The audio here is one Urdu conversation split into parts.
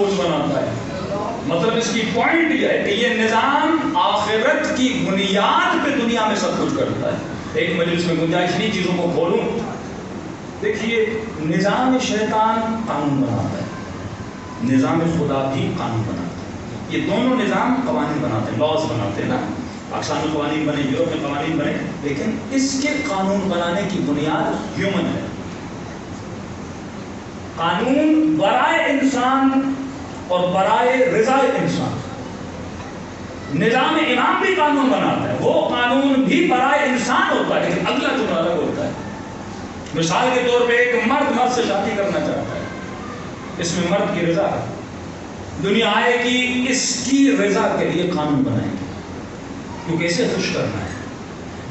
محفوظ بناتا ہے. مطلب اس کی پوائنٹ یہ ہے کہ یہ نظام آخرت کی بنیاد پہ دنیا میں سب کچھ کرتا ہے. ایک مجلس میں گنجائش نہیں چیزوں کو کھولوں. دیکھیے نظام شیطان قانون بناتا ہے, نظام خدا بھی قانون بناتا ہے. یہ دونوں نظام قوانین بناتے ہیں, لاز بناتے ہیں نا. پاکستان میں قوانین بنے, یورپ میں قوانین بنے, لیکن اس کے قانون بنانے کی بنیاد ہیومن ہے. قانون برائے انسان اور برائے رضا انسان. نظام امام بھی قانون بناتا ہے, وہ قانون بھی برائے انسان ہوتا ہے, لیکن اگلا چنا الگ ہوتا ہے. مثال کے طور پہ ایک مرد سے شادی کرنا چاہتا ہے, اس میں مرد کی رضا ہے. دنیا آئے کہ اس کی رضا کے لیے قانون بنائیں گے کیونکہ اسے خوش کرنا ہے.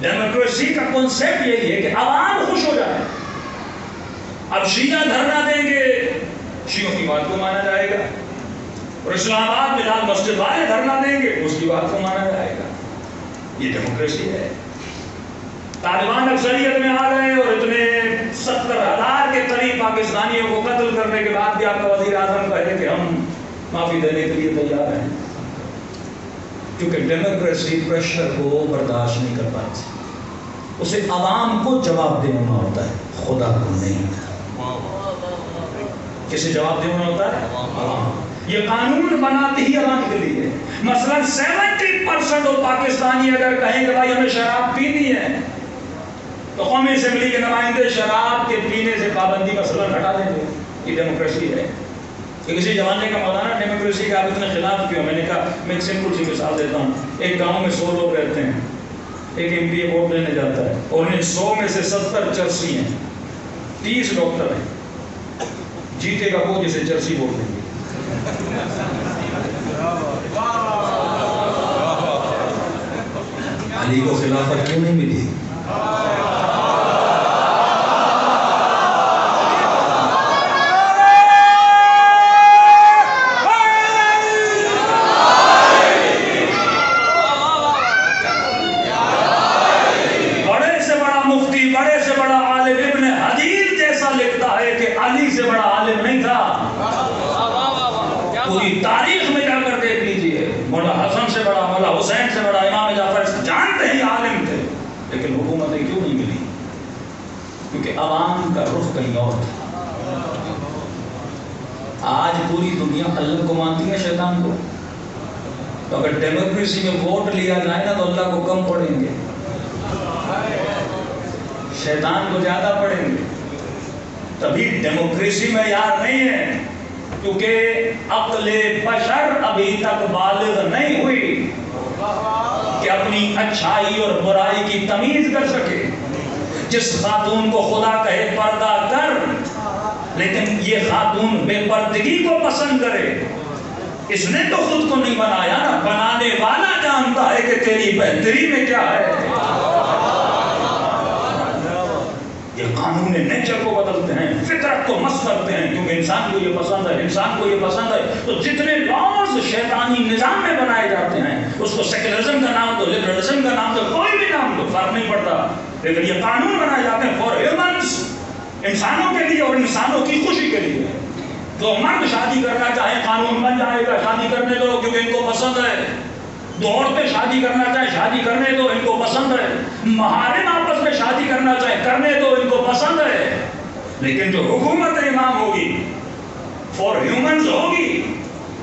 ڈیموکریسی کا کنسیپٹ یہی ہے کہ عوام خوش ہو جائے. اب شیعہ دھرنا دیں گے, شیعوں کی بات کو مانا جائے گا, اور اسلام آباد میں لال مسجد والے دھرنا دیں گے, اس کی بات کو مانا جائے گا. یہ ڈیموکریسی ہے. طالبان اکثریت میں آ گئے اور اتنے 70,000 کے قریب پاکستانیوں کو قتل کرنے کے بعد بھی آپ کا وزیر اعظم کہے کہ ہم معافی دینے کے لیے تیار ہیں, کیونکہ ڈیموکریسی پریشر کو برداشت نہیں کر پاتی. اسے عوام کو جواب دینا ہوتا ہے, خدا کو نہیں. کسے جواب دینا ہوتا ہے؟ عوام. یہ قانون بناتے ہی عوام کے لیے. مثلا 70% آف پاکستانی اگر کہیں کہ بھائی ہمیں شراب پینی ہے تو قومی اسمبلی کے نمائندے شراب کے پینے سے پابندی مثلا ہٹا دیں گے. یہ ڈیموکریسی ہے. کہ کسی زمانے کا مولانا ڈیموکریسی کے آپ اتنے خلاف کیوں؟ میں نے کہا میں ایک سمپل سی مثال دیتا ہوں. ایک گاؤں میں 100 لوگ رہتے ہیں, ایک ایم پی ووٹ لینے جاتا ہے اور ان 100 میں سے 70 چرسی ہیں, 30 ڈاکٹر ہیں. جیتے گا وہ جسے چرسی ووٹ دیں گے. علی کو خلافت کیوں نہیں ملی؟ بڑے سے بڑا مفتی, بڑے سے بڑا عالم ابن حدیث جیسا لکھتا ہے کہ علی سے بڑا عالم نہیں تھا. پوری تاریخ میں جا کر دیکھ لیجیے, مولا حسن سے بڑا, مولا حسین سے بڑا, امام جعفر جانتے ہی عالم تھے, لیکن حکومتیں کیوں نہیں ملی؟ کیونکہ عوام کا رخ کہیں اور تھا. آج پوری دنیا اللہ کو مانتی ہے, شیطان کو. تو اگر ڈیموکریسی میں ووٹ لیا جائے نا تو اللہ کو کم پڑیں گے, شیطان کو زیادہ پڑیں گے. تبھی ڈیموکریسی میں یار نہیں ہے, کیونکہ عقل بشر ابھی تک بالغ نہیں ہوئی کہ اپنی اچھائی اور برائی کی تمیز کر سکے. جس خاتون کو خدا کہے پردہ کر, لیکن یہ خاتون بے پردگی کو پسند کرے, اس نے تو خود کو نہیں بنایا نا, بنانے والا جانتا ہے کہ تیری بہتری میں کیا ہے. یہ قانون نیچر کو بدلتے ہیں, فطرت کو مس کرتے ہیں, کیونکہ انسان کو یہ پسند ہے, انسان کو یہ پسند ہے. تو جتنے لاز شیطانی نظام میں بنائے جاتے ہیں, اس کو سیکولرزم کا نام دو, لبرلزم کا نام دو, کوئی بھی نام دو, فرق نہیں پڑتا, لیکن یہ قانون بنائے جاتے ہیں فار ہیومنس, انسانوں کے لیے اور انسانوں کی خوشی کے لیے. تو مرد شادی کرنا چاہے قانون بن جائے گا, شادی کرنے دو کیونکہ ان کو پسند ہے. دو عورتیں شادی کرنا چاہے شادی کرنے دو, ان کو پسند ہے. محارم آپس میں شادی کرنا چاہے کرنے دو, ان کو پسند ہے. لیکن جو حکومت امام ہوگی فار ہیومنز ہوگی,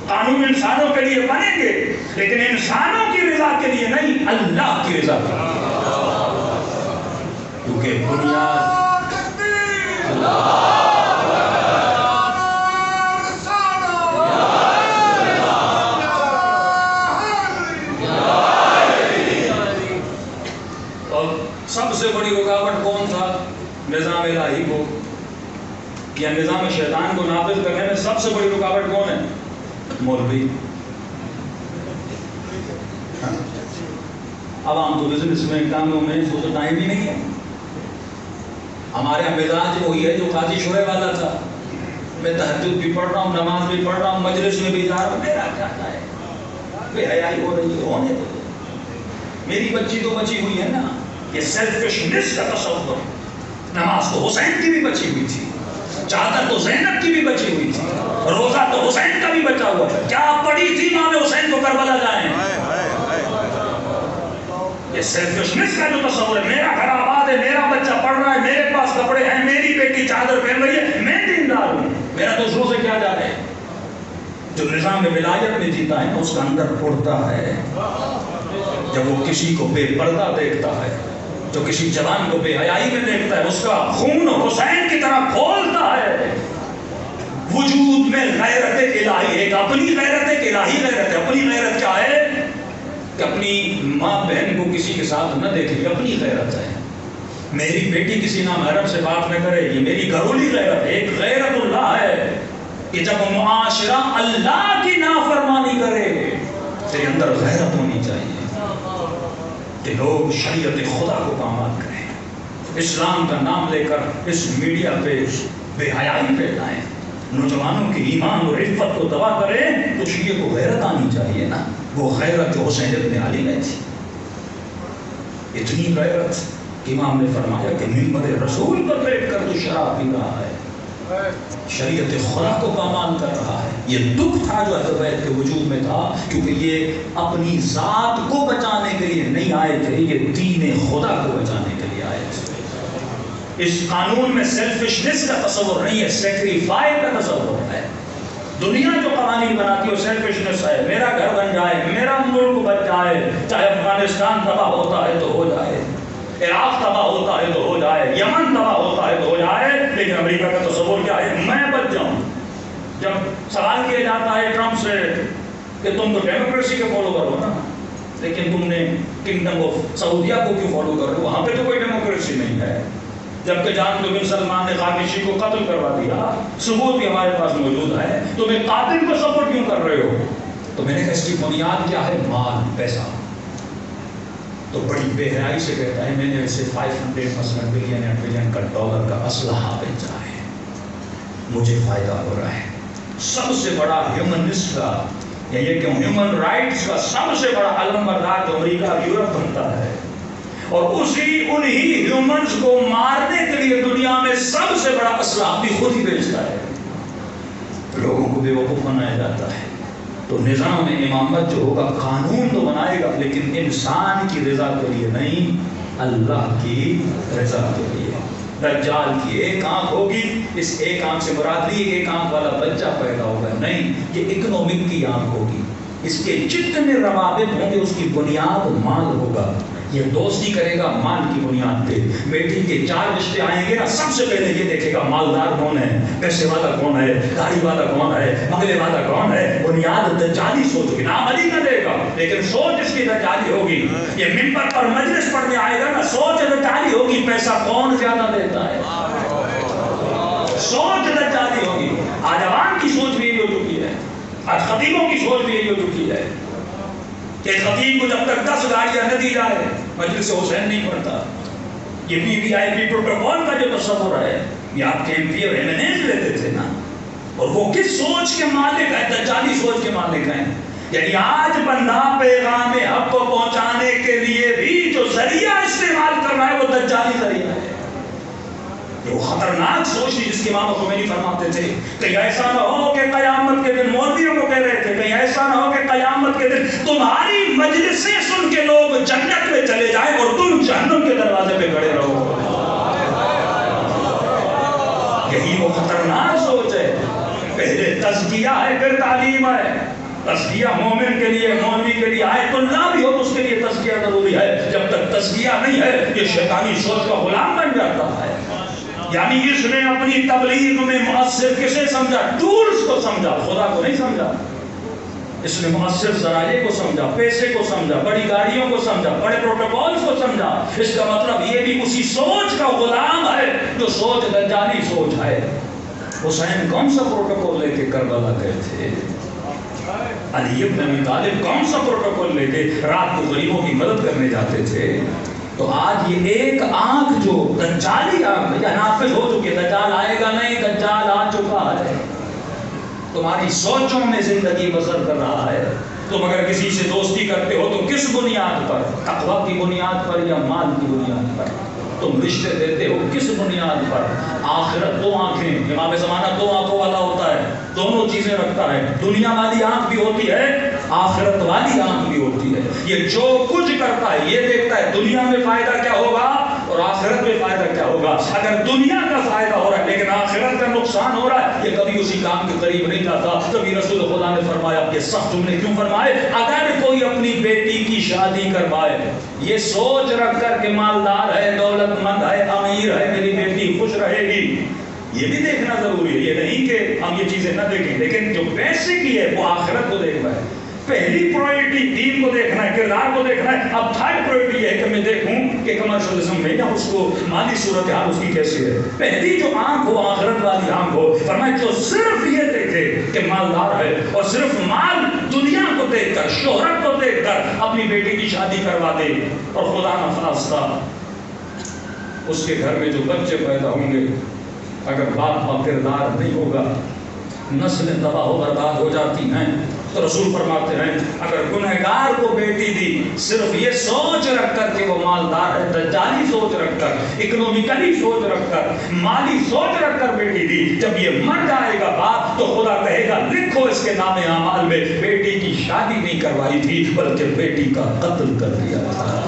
قانون انسانوں کے لیے بنیں گے, لیکن انسانوں کی رضا کے لیے نہیں, اللہ کی رضا کے لیے. کیونکہ بنیاد سب سے بڑی رکاوٹ کون تھا؟ نظام الہی کو یا نظام شیطان کو نافذ کرنے میں سب سے بڑی رکاوٹ کون ہے؟ مولوی. اب ہم تو بزنس میں کاموں میں تو ٹائم ہی نہیں ہے. ہمارے مزاج وہی ہے جو قاضی شعیب والا تھا, میں تہجد بھی پڑھ رہا ہوں, نماز بھی پڑھ رہا ہوں, مجلس میں بھی جا رہا ہوں, میرا کیا ہے, بے حیائی ہو رہی ہے, ہونے دو, میری بچی تو بچی ہوئی ہے نا. یہ سیلفشنس کا تصور. نماز تو حسین کی بھی بچی ہوئی تھی, چادر تو زینب کی بھی بچی ہوئی تھی, روزہ تو حسین کا بھی بچا ہوا تھا. کیا پڑی تھی امام حسین کو کربلا جائیں؟ یہ سیلفشنس کا جو تصور ہے، میرا گھر آباد ہے، میرا بچہ پڑھ رہا ہے، میرے پاس کپڑے ہیں، میری بیٹی چادر پہن رہی ہے، میں دیندار ہوں، میرا دوسروں سے کیا جا رہے ہیں. جو نظام ولایت میں جیتا ہے اس کا اندر اڑتا ہے جب وہ کسی کو بے پردہ دیکھتا ہے، جو کسی جوان کو بے حیائی میں دیکھتا ہے، اس کا خون حسین کی طرح کھولتا ہے. وجود میں غیرت الہی، ایک اپنی غیرت، ایک الہی غیرت ہے. اپنی غیرت کیا ہے کہ اپنی ماں بہن کو کسی کے ساتھ نہ دیکھے، یہ اپنی غیرت ہے. میری بیٹی کسی نامحرم سے بات نہ کرے، یہ میری گھرولی غیرت ہے. ایک غیرت اللہ ہے کہ جب معاشرہ اللہ کی نافرمانی کرے تیرے اندر غیرت ہونی چاہیے کہ لوگ شریعت خدا کو پامال کریں، اسلام کا نام لے کر اس میڈیا پہ بے حیائی پھیلائیں، نوجوانوں کی ایمان اور عفت کو تباہ کریں. تو شیعہ کو غیرت آنی چاہیے نا، وہ غیرت جو حسین ابن علی میں تھی. اتنی غیرت کہ امام نے فرمایا کہ منبر رسول پر بیٹھ کر تو شراب پی رہا ہے، شریعت خدا کو پامال کر رہا ہے. یہ دکھ تھا جو اہل بیت کے وجود میں تھا، کیونکہ یہ اپنی ذات کو بچانے کے لیے نہیں آئے تھے، یہ دین خدا کو بچانے کے لیے آئے تھے. اس قانون میں سیلفشنس کا تصور نہیں ہے، سیکریفائی کا تصور ہے. دنیا جو قوانین بناتی ہے وہ سیلفشنس ہے. میرا گھر بن جائے، میرا ملک بچ جائے، چاہے افغانستان تباہ ہوتا ہے تو ہو جائے، عراق تباہ ہوتا ہے تو ہو جائے، یمن تباہ ہوتا ہے تو ہو جائے. لیکن امریکہ کا تصور کیا ہے؟ میں بچ جاؤں. جب سوال کیا جاتا ہے ٹرمپ سے کہ تم تو ڈیموکریسی کے فالوور ہو نا، لیکن تم نے کنگڈم آف سعودیہ کو کیوں فالو کر رہے ہو؟ وہاں پہ تو کوئی ڈیموکریسی نہیں ہے، جبکہ جان تو بن سلمان نے خامنشی کو قتل کروا دیا، ثبوت بھی ہمارے پاس موجود ہے، تم ایک قاتل کو سپورٹ کیوں کر رہے ہو؟ تو میں نے کہا اس کی بنیاد کیا ہے؟ مال، پیسہ. تو بڑی بے حیائی سے کہتا ہے میں نے اسے 500 بلین کا ڈالر کا اسلحہ بیچا ہے، مجھے فائدہ ہو رہا ہے. سب سے بڑا ہیومنسٹ کا یا یہ کہ ہیومن رائٹس کا سب سے بڑا علم بردار تو امریکہ اور یورپ بنتا ہے، اور انہی ہیومنز کو مارنے کے لیے دنیا میں سب سے بڑا اسلحہ بھی خود ہی بیچتا ہے. لوگوں کو بے وقوف بنایا جاتا ہے. تو نظام امامت جو ہوگا قانون تو بنائے گا، لیکن انسان کی رضا کے لیے نہیں، اللہ کی رضا کے لیے. دجال کی ایک آنکھ ہوگی، اس ایک آنکھ سے مراد نہیں ایک آنکھ والا بچہ پیدا ہوگا، نہیں، یہ اکنومک کی آنکھ ہوگی. اس کے جتنے روابط ہوں گے اس کی بنیاد مال ہوگا. یہ دوستی کرے گا مال کی بنیاد پہ. بیٹی کے 4 رشتے آئیں گے نا، سب سے پہلے یہ دیکھے گا مالدار کون ہے، پیسے والا کون ہے، گاڑی والا کون ہے، بنگلے والا کون ہے. بنیاد دجالی سوچ ہوگی. نام علی نہ دے گا لیکن سوچ اس کی دجالی ہوگی. یہ منبر پر مجلس پڑھنے آئے گا نا، سوچ دجالی ہوگی. پیسہ کون زیادہ دیتا ہے، سوچ دجالی ہوگی. آج عوام کی سوچ بھی یہی ہو چکی ہے، آج خطیبوں کی سوچ بھی یہی ہو چکی ہے کہ خطیب کو جب تک 10 گاڑیاں نہ دی جائے مجلس حسین نہیں پڑتا. یہ PVIP پروٹوکول کا جو تصور ہے، یہ آپ کے MP اور MNAs لیتے تھے نا، اور وہ کس سوچ کے مالک ہیں؟ دجالی سوچ کے مالک ہیں. یعنی آج بندہ پیغام حق کو پہنچانے کے لیے بھی جو ذریعہ استعمال کر رہا ہے وہ دجالی ذریعہ ہے. وہ خطرناک سوچ تھی جس کی امام خمینی فرماتے تھے کہیں ایسا نہ ہو کہ قیامت کے دن، مولویوں کو کہہ رہے تھے کہیں ایسا نہ ہو کہ قیامت کے دن تمہاری مجلسیں سن کے لوگ جنت میں چلے جائیں اور تم جہنم کے دروازے پہ کھڑے رہو. یہی وہ خطرناک سوچ ہے. پہلے تزکیہ ہے پھر تعلیم ہے. تزکیہ مومن کے لیے، مولوی کے لیے، آیت اللہ بھی ہو تو اس کے لیے تزکیہ ضروری ہے. جب تک تزکیہ نہیں ہے یہ شیطانی سوچ کا غلام بن جاتا ہے. یعنی اس نے اپنی تبلیغ میں مؤثر کسے سمجھا؟ ٹولز کو سمجھا، خدا کو نہیں سمجھا. اس نے مؤثر ذرائع کو سمجھا، پیسے کو سمجھا، بڑی گاڑیوں کو سمجھا، بڑے پروٹوکولز کو سمجھا. اس کا مطلب یہ بھی اسی سوچ کا غلام ہے جو سوچ دجالی سوچ ہے. حسین کون سا پروٹوکول لے کے کربلا گئے تھے؟ علی ابن ابی طالب کون سا پروٹوکول لے کے رات کو غریبوں کی مدد کرنے جاتے تھے؟ تو آج یہ ایک آنکھ جو دجالی آنکھ یا نافذ ہو چکی ہے، دجال آئے گا نہیں، دجال آ چکا ہے. تمہاری سوچوں میں زندگی بسر کر رہا ہے. تم اگر کسی سے دوستی کرتے ہو تو کس بنیاد پر؟ تقوی کی بنیاد پر یا مال کی بنیاد پر؟ تم رشتے دیتے ہو کس بنیاد پر؟ آخرت دو آنکھیں، امام زمانہ دو آنکھوں والا ہوتا ہے، دونوں چیزیں رکھتا ہے، دنیا والی آنکھ بھی ہوتی ہے، آخرت والی آنکھ بھی ہوتی ہے۔ یہ جو کچھ کرتا ہے یہ دیکھتا ہے دنیا میں فائدہ کیا ہوگا اور آخرت میں فائدہ کیا ہوگا۔ اگر دنیا کا فائدہ ہو رہا ہے لیکن آخرت کا نقصان ہو رہا ہے، یہ کبھی اسی کام کے قریب نہیں جاتا۔ کبھی رسول خدا نے فرمایا، یہ سخت جملے کیوں فرمائے؟ اگر کوئی اپنی بیٹی کی شادی کروائے یہ سوچ رکھ کر کہ مالدار ہے، دولت مند ہے، امیر ہے، میری بیٹی خوش رہے گی، یہ بھی دیکھنا ضروری ہے۔ یہ نہیں کہ ہم یہ چیزیں نہ دیکھیں، لیکن جو بیسک ہی ہے وہ آخرت کو دیکھنا ہے۔ پہلی پرائورٹی دین کو دیکھنا ہے، کردار کو دیکھنا ہے۔ اب تھرڈ پرائورٹی یہ ہے کہ میں دیکھوں کہ کمرشلزم میں یا اس کو مالی صورتحال اس کی کیسی ہے۔ پہلی جو آنکھ ہو آخرت والی آنکھ ہو، فرمایا جو صرف یہ دیکھے کہ مالدار ہے اور صرف مال دنیا کو دیکھ کر، شہرت کو دیکھ کر اپنی بیٹی کی شادی کروا دے، اور خدا نخواستہ اس کے گھر میں جو بچے پیدا ہوں گے اگر باپ کا کردار نہیں ہوگا نسلیں تباہ و برباد ہو جاتی ہیں۔ تو رسول فرماتے ہیں اگر گنہگار کو بیٹی دی صرف یہ سوچ رکھ کر کہ وہ مالدار ہے، دجالی سوچ رکھ کر، اکنومیکلی سوچ رکھ کر، مالی سوچ رکھ کر بیٹی دی، جب یہ مر جائے گا باپ تو خدا کہے گا لکھو اس کے نام اعمال میں بیٹی کی شادی نہیں کروائی تھی بلکہ بیٹی کا قتل کر دیا تھا،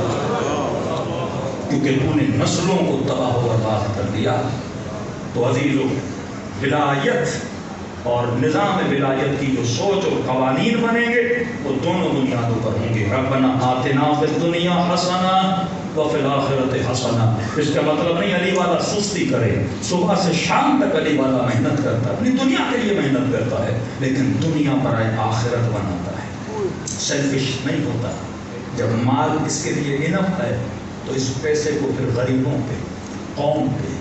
کیونکہ تو نے نسلوں کو تباہ و برباد کر دیا۔ تو عزیزو، ولایت اور نظام ولایت کی جو سوچ اور قوانین بنیں گے وہ دونوں بنیادوں پر ہوں گے۔ ربنا آتنا فی الدنیا حسنہ وفی الآخرۃ حسنہ۔ اس کا مطلب نہیں علی والا سستی کرے، صبح سے شام تک علی والا محنت کرتا ہے، اپنی دنیا کے لیے محنت کرتا ہے لیکن دنیا پر آخرت بناتا ہے، سیلفش نہیں ہوتا۔ جب مال اس کے لیے انف ہے تو اس پیسے کو پھر غریبوں پہ، قوم پہ،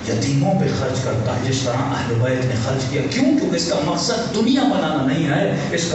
یتیموں پہ خرچ کرتا ہے، جس طرح اہل بیت نے خرچ کیا۔ کیوں؟ کیونکہ اس کا مقصد دنیا بنانا نہیں ہے، اس کا